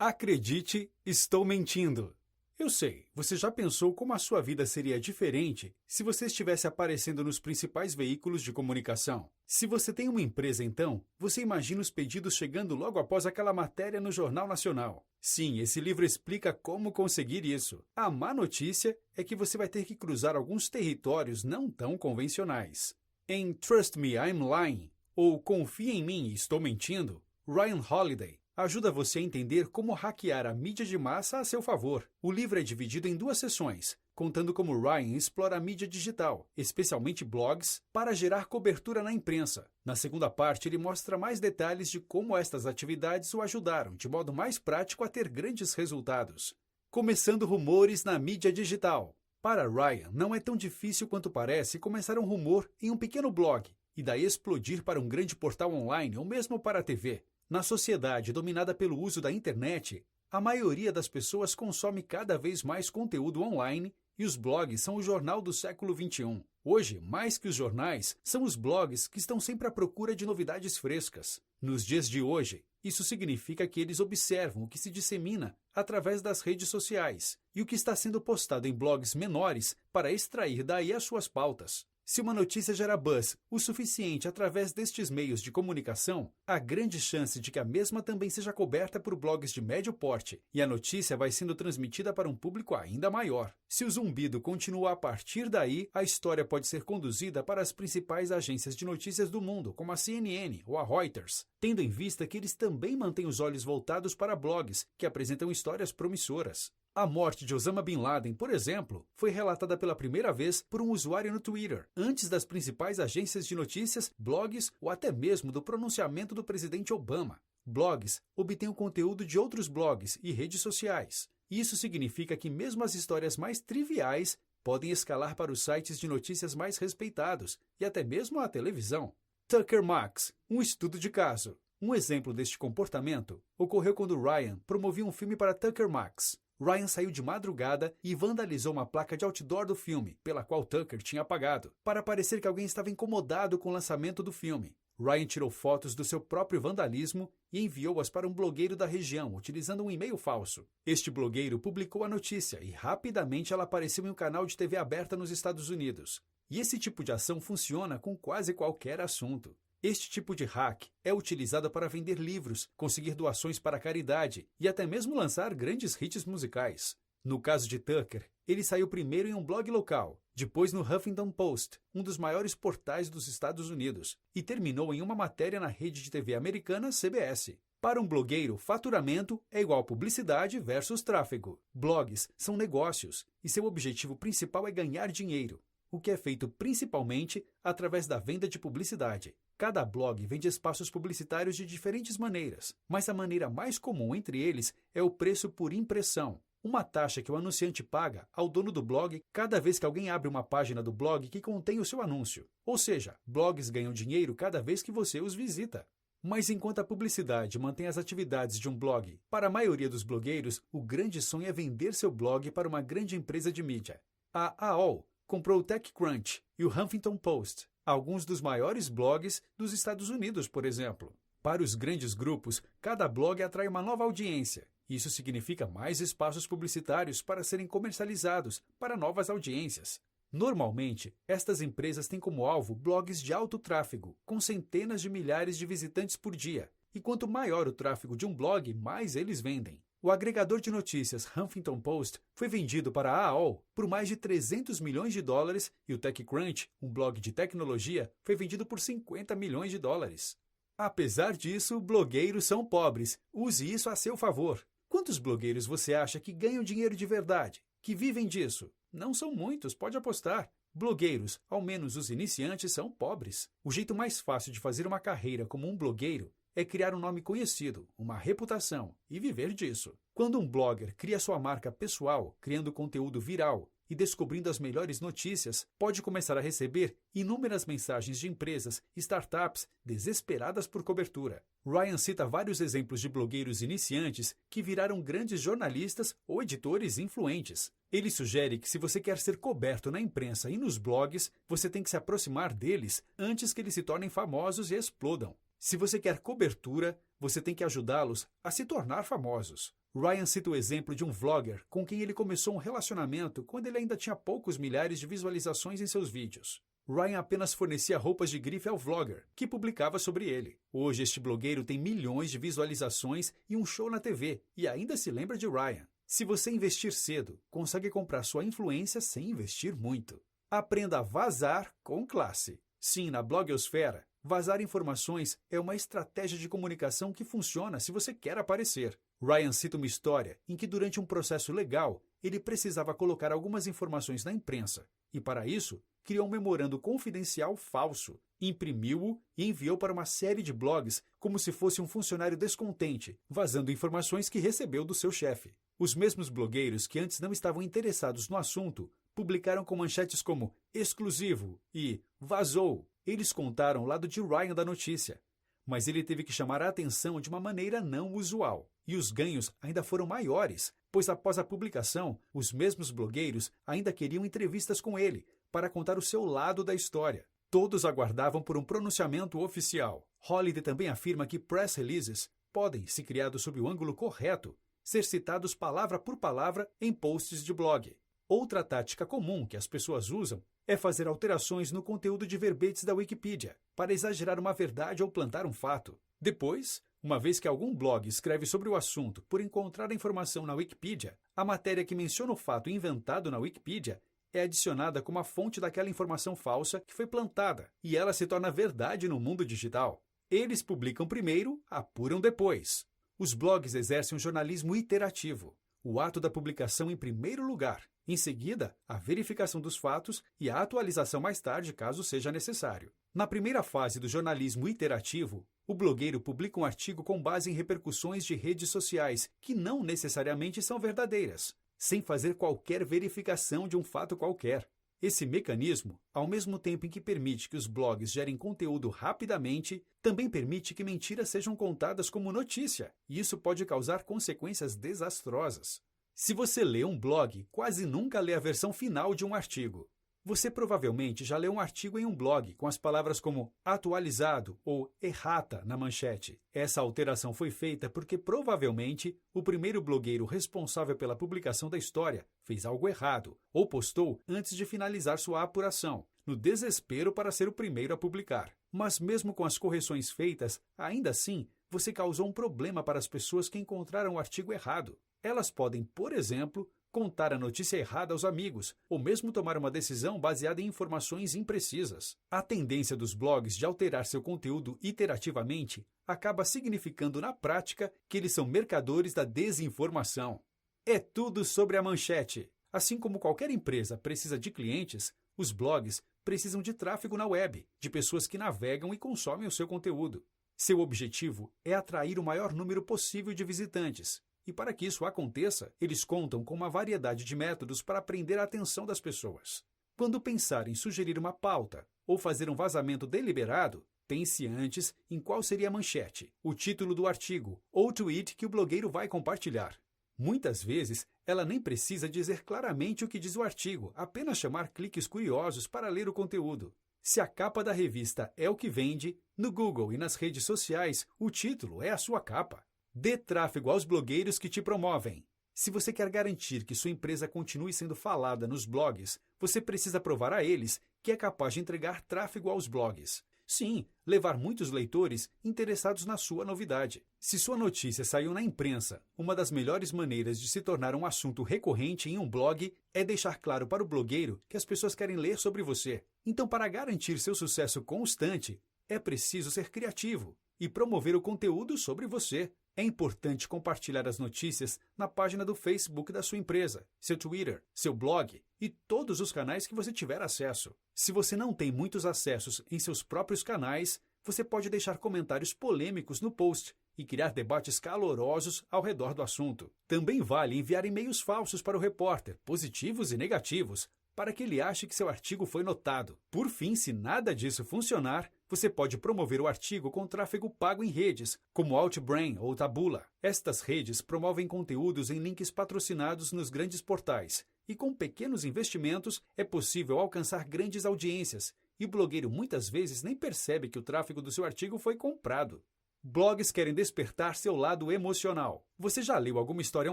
Acredite, estou mentindo. Eu sei, você já pensou como a sua vida seria diferente se você estivesse aparecendo nos principais veículos de comunicação? Se você tem uma empresa, então, você imagina os pedidos chegando logo após aquela matéria no Jornal Nacional. Sim, esse livro explica como conseguir isso. A má notícia é que você vai ter que cruzar alguns territórios não tão convencionais. Em Trust Me, I'm Lying, ou Confia em Mim, Estou Mentindo, Ryan Holiday ajuda você a entender como hackear a mídia de massa a seu favor. O livro é dividido em 2 sessões, contando como Ryan explora a mídia digital, especialmente blogs, para gerar cobertura na imprensa. Na segunda parte, ele mostra mais detalhes de como estas atividades o ajudaram, de modo mais prático, a ter grandes resultados. Começando rumores na mídia digital. Para Ryan, não é tão difícil quanto parece começar um rumor em um pequeno blog, e daí explodir para um grande portal online ou mesmo para a TV. Na sociedade dominada pelo uso da internet, a maioria das pessoas consome cada vez mais conteúdo online e os blogs são o jornal do século XXI. Hoje, mais que os jornais, são os blogs que estão sempre à procura de novidades frescas. Nos dias de hoje, isso significa que eles observam o que se dissemina através das redes sociais e o que está sendo postado em blogs menores para extrair daí as suas pautas. Se uma notícia gera buzz o suficiente através destes meios de comunicação, há grande chance de que a mesma também seja coberta por blogs de médio porte, e a notícia vai sendo transmitida para um público ainda maior. Se o zumbido continuar a partir daí, a história pode ser conduzida para as principais agências de notícias do mundo, como a CNN ou a Reuters, tendo em vista que eles também mantêm os olhos voltados para blogs que apresentam histórias promissoras. A morte de Osama Bin Laden, por exemplo, foi relatada pela primeira vez por um usuário no Twitter, antes das principais agências de notícias, blogs ou até mesmo do pronunciamento do presidente Obama. Blogs obtêm o conteúdo de outros blogs e redes sociais. Isso significa que mesmo as histórias mais triviais podem escalar para os sites de notícias mais respeitados e até mesmo a televisão. Tucker Max, um estudo de caso. Um exemplo deste comportamento ocorreu quando Ryan promovia um filme para Tucker Max. Ryan saiu de madrugada e vandalizou uma placa de outdoor do filme, pela qual Tucker tinha apagado, para parecer que alguém estava incomodado com o lançamento do filme. Ryan tirou fotos do seu próprio vandalismo e enviou-as para um blogueiro da região, utilizando um e-mail falso. Este blogueiro publicou a notícia e rapidamente ela apareceu em um canal de TV aberta nos Estados Unidos. E esse tipo de ação funciona com quase qualquer assunto. Este tipo de hack é utilizado para vender livros, conseguir doações para a caridade e até mesmo lançar grandes hits musicais. No caso de Tucker, ele saiu primeiro em um blog local, depois no Huffington Post, um dos maiores portais dos Estados Unidos, e terminou em uma matéria na rede de TV americana CBS. Para um blogueiro, faturamento é igual publicidade versus tráfego. Blogs são negócios e seu objetivo principal é ganhar dinheiro, o que é feito principalmente através da venda de publicidade. Cada blog vende espaços publicitários de diferentes maneiras, mas a maneira mais comum entre eles é o preço por impressão, uma taxa que o anunciante paga ao dono do blog cada vez que alguém abre uma página do blog que contém o seu anúncio. Ou seja, blogs ganham dinheiro cada vez que você os visita. Mas enquanto a publicidade mantém as atividades de um blog, para a maioria dos blogueiros, o grande sonho é vender seu blog para uma grande empresa de mídia. A AOL comprou o TechCrunch e o Huffington Post, alguns dos maiores blogs dos Estados Unidos, por exemplo. Para os grandes grupos, cada blog atrai uma nova audiência. Isso significa mais espaços publicitários para serem comercializados para novas audiências. Normalmente, estas empresas têm como alvo blogs de alto tráfego, com centenas de milhares de visitantes por dia. E quanto maior o tráfego de um blog, mais eles vendem. O agregador de notícias Huffington Post foi vendido para a AOL por mais de 300 milhões de dólares e o TechCrunch, um blog de tecnologia, foi vendido por 50 milhões de dólares. Apesar disso, blogueiros são pobres. Use isso a seu favor. Quantos blogueiros você acha que ganham dinheiro de verdade, que vivem disso? Não são muitos, pode apostar. Blogueiros, ao menos os iniciantes, são pobres. O jeito mais fácil de fazer uma carreira como um blogueiro é criar um nome conhecido, uma reputação, e viver disso. Quando um blogger cria sua marca pessoal, criando conteúdo viral e descobrindo as melhores notícias, pode começar a receber inúmeras mensagens de empresas, startups, desesperadas por cobertura. Ryan cita vários exemplos de blogueiros iniciantes que viraram grandes jornalistas ou editores influentes. Ele sugere que se você quer ser coberto na imprensa e nos blogs, você tem que se aproximar deles antes que eles se tornem famosos e explodam. Se você quer cobertura, você tem que ajudá-los a se tornar famosos. Ryan cita o exemplo de um vlogger com quem ele começou um relacionamento quando ele ainda tinha poucos milhares de visualizações em seus vídeos. Ryan apenas fornecia roupas de grife ao vlogger, que publicava sobre ele. Hoje, este blogueiro tem milhões de visualizações e um show na TV, e ainda se lembra de Ryan. Se você investir cedo, consegue comprar sua influência sem investir muito. Aprenda a vazar com classe. Sim, na blogosfera, vazar informações é uma estratégia de comunicação que funciona se você quer aparecer. Ryan cita uma história em que, durante um processo legal, ele precisava colocar algumas informações na imprensa, e para isso, criou um memorando confidencial falso, imprimiu-o e enviou para uma série de blogs como se fosse um funcionário descontente, vazando informações que recebeu do seu chefe. Os mesmos blogueiros que antes não estavam interessados no assunto publicaram com manchetes como exclusivo e vazou. Eles contaram o lado de Ryan da notícia, mas ele teve que chamar a atenção de uma maneira não usual. E os ganhos ainda foram maiores, pois após a publicação, os mesmos blogueiros ainda queriam entrevistas com ele para contar o seu lado da história. Todos aguardavam por um pronunciamento oficial. Holiday também afirma que press releases podem, se criados sob o ângulo correto, ser citados palavra por palavra em posts de blog. Outra tática comum que as pessoas usam é fazer alterações no conteúdo de verbetes da Wikipedia para exagerar uma verdade ou plantar um fato. Depois, uma vez que algum blog escreve sobre o assunto por encontrar a informação na Wikipedia, a matéria que menciona o fato inventado na Wikipedia é adicionada como a fonte daquela informação falsa que foi plantada, e ela se torna verdade no mundo digital. Eles publicam primeiro, apuram depois. Os blogs exercem um jornalismo iterativo. O ato da publicação em primeiro lugar, em seguida, a verificação dos fatos e a atualização mais tarde, caso seja necessário. Na primeira fase do jornalismo iterativo, o blogueiro publica um artigo com base em repercussões de redes sociais que não necessariamente são verdadeiras, sem fazer qualquer verificação de um fato qualquer. Esse mecanismo, ao mesmo tempo em que permite que os blogs gerem conteúdo rapidamente, também permite que mentiras sejam contadas como notícia, e isso pode causar consequências desastrosas. Se você lê um blog, quase nunca lê a versão final de um artigo. Você provavelmente já leu um artigo em um blog com as palavras como atualizado ou errata na manchete. Essa alteração foi feita porque provavelmente o primeiro blogueiro responsável pela publicação da história fez algo errado ou postou antes de finalizar sua apuração, no desespero para ser o primeiro a publicar. Mas mesmo com as correções feitas, ainda assim, você causou um problema para as pessoas que encontraram o artigo errado. Elas podem, por exemplo, contar a notícia errada aos amigos, ou mesmo tomar uma decisão baseada em informações imprecisas. A tendência dos blogs de alterar seu conteúdo iterativamente acaba significando na prática que eles são mercadores da desinformação. É tudo sobre a manchete. Assim como qualquer empresa precisa de clientes, os blogs precisam de tráfego na web, de pessoas que navegam e consomem o seu conteúdo. Seu objetivo é atrair o maior número possível de visitantes. E para que isso aconteça, eles contam com uma variedade de métodos para prender a atenção das pessoas. Quando pensar em sugerir uma pauta ou fazer um vazamento deliberado, pense antes em qual seria a manchete, o título do artigo ou o tweet que o blogueiro vai compartilhar. Muitas vezes, ela nem precisa dizer claramente o que diz o artigo, apenas chamar cliques curiosos para ler o conteúdo. Se a capa da revista é o que vende, no Google e nas redes sociais, o título é a sua capa. Dê tráfego aos blogueiros que te promovem. Se você quer garantir que sua empresa continue sendo falada nos blogs, você precisa provar a eles que é capaz de entregar tráfego aos blogs. Sim, levar muitos leitores interessados na sua novidade. Se sua notícia saiu na imprensa, uma das melhores maneiras de se tornar um assunto recorrente em um blog é deixar claro para o blogueiro que as pessoas querem ler sobre você. Então, para garantir seu sucesso constante, é preciso ser criativo e promover o conteúdo sobre você. É importante compartilhar as notícias na página do Facebook da sua empresa, seu Twitter, seu blog e todos os canais que você tiver acesso. Se você não tem muitos acessos em seus próprios canais, você pode deixar comentários polêmicos no post e criar debates calorosos ao redor do assunto. Também vale enviar e-mails falsos para o repórter, positivos e negativos, para que ele ache que seu artigo foi notado. Por fim, se nada disso funcionar, você pode promover o artigo com tráfego pago em redes, como Outbrain ou Taboola. Estas redes promovem conteúdos em links patrocinados nos grandes portais, e com pequenos investimentos é possível alcançar grandes audiências, e o blogueiro muitas vezes nem percebe que o tráfego do seu artigo foi comprado. Blogs querem despertar seu lado emocional. Você já leu alguma história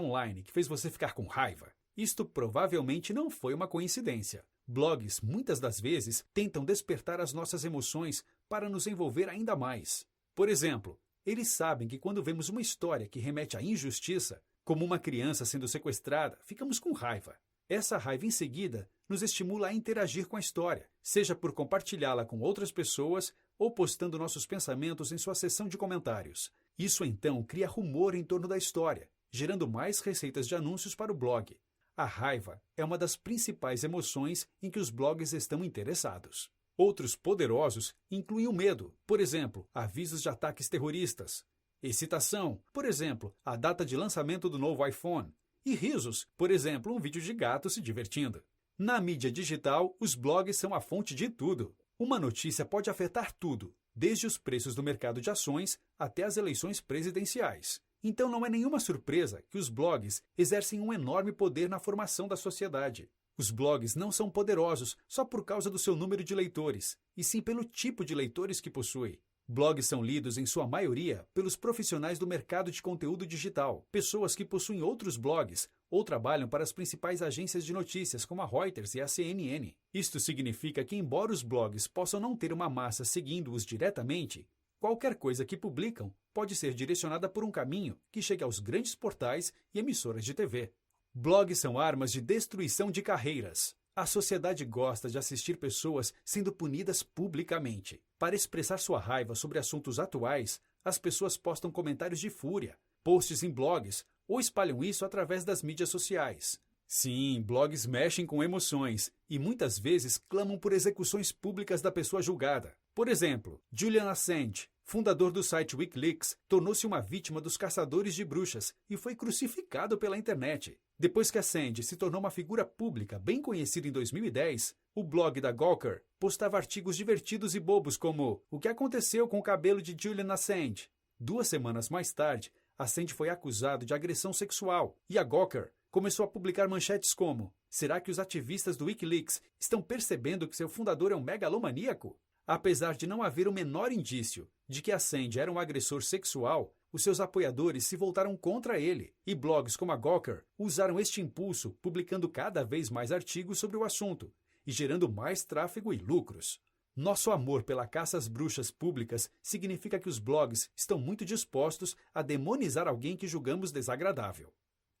online que fez você ficar com raiva? Isto provavelmente não foi uma coincidência. Blogs, muitas das vezes, tentam despertar as nossas emoções para nos envolver ainda mais. Por exemplo, eles sabem que quando vemos uma história que remete à injustiça, como uma criança sendo sequestrada, ficamos com raiva. Essa raiva, em seguida, nos estimula a interagir com a história, seja por compartilhá-la com outras pessoas ou postando nossos pensamentos em sua seção de comentários. Isso, então, cria rumor em torno da história, gerando mais receitas de anúncios para o blog. A raiva é uma das principais emoções em que os blogs estão interessados. Outros poderosos incluem o medo, por exemplo, avisos de ataques terroristas. Excitação, por exemplo, a data de lançamento do novo iPhone. E risos, por exemplo, um vídeo de gato se divertindo. Na mídia digital, os blogs são a fonte de tudo. Uma notícia pode afetar tudo, desde os preços do mercado de ações até as eleições presidenciais. Então não é nenhuma surpresa que os blogs exercem um enorme poder na formação da sociedade. Os blogs não são poderosos só por causa do seu número de leitores, e sim pelo tipo de leitores que possui. Blogs são lidos, em sua maioria, pelos profissionais do mercado de conteúdo digital, pessoas que possuem outros blogs ou trabalham para as principais agências de notícias, como a Reuters e a CNN. Isto significa que, embora os blogs possam não ter uma massa seguindo-os diretamente, qualquer coisa que publicam pode ser direcionada por um caminho que chegue aos grandes portais e emissoras de TV. Blogs são armas de destruição de carreiras. A sociedade gosta de assistir pessoas sendo punidas publicamente. Para expressar sua raiva sobre assuntos atuais, as pessoas postam comentários de fúria, posts em blogs ou espalham isso através das mídias sociais. Sim, blogs mexem com emoções e muitas vezes clamam por execuções públicas da pessoa julgada. Por exemplo, Julian Assange, fundador do site Wikileaks, tornou-se uma vítima dos caçadores de bruxas e foi crucificado pela internet. Depois que Assange se tornou uma figura pública bem conhecida em 2010, o blog da Gawker postava artigos divertidos e bobos como "O que aconteceu com o cabelo de Julian Assange?". 2 semanas mais tarde, Assange foi acusado de agressão sexual e a Gawker começou a publicar manchetes como "Será que os ativistas do Wikileaks estão percebendo que seu fundador é um megalomaníaco?". Apesar de não haver o menor indício de que Assange era um agressor sexual, os seus apoiadores se voltaram contra ele, e blogs como a Gawker usaram este impulso, publicando cada vez mais artigos sobre o assunto e gerando mais tráfego e lucros. Nosso amor pela caça às bruxas públicas significa que os blogs estão muito dispostos a demonizar alguém que julgamos desagradável.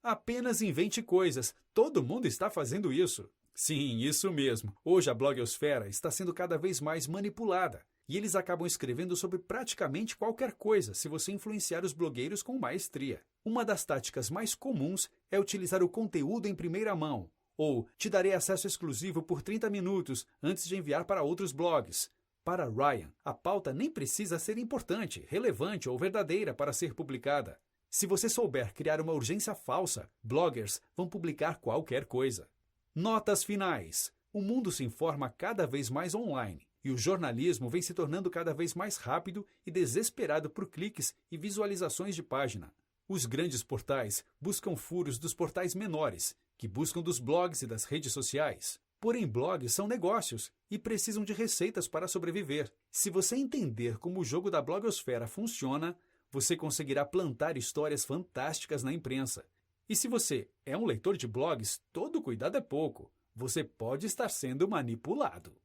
Apenas invente coisas, todo mundo está fazendo isso. Sim, isso mesmo. Hoje a blogosfera está sendo cada vez mais manipulada. E eles acabam escrevendo sobre praticamente qualquer coisa se você influenciar os blogueiros com maestria. Uma das táticas mais comuns é utilizar o conteúdo em primeira mão, ou "te darei acesso exclusivo por 30 minutos antes de enviar para outros blogs". Para Ryan, a pauta nem precisa ser importante, relevante ou verdadeira para ser publicada. Se você souber criar uma urgência falsa, bloggers vão publicar qualquer coisa. Notas finais. O mundo se informa cada vez mais online. E o jornalismo vem se tornando cada vez mais rápido e desesperado por cliques e visualizações de página. Os grandes portais buscam furos dos portais menores, que buscam dos blogs e das redes sociais. Porém, blogs são negócios e precisam de receitas para sobreviver. Se você entender como o jogo da blogosfera funciona, você conseguirá plantar histórias fantásticas na imprensa. E se você é um leitor de blogs, todo cuidado é pouco. Você pode estar sendo manipulado.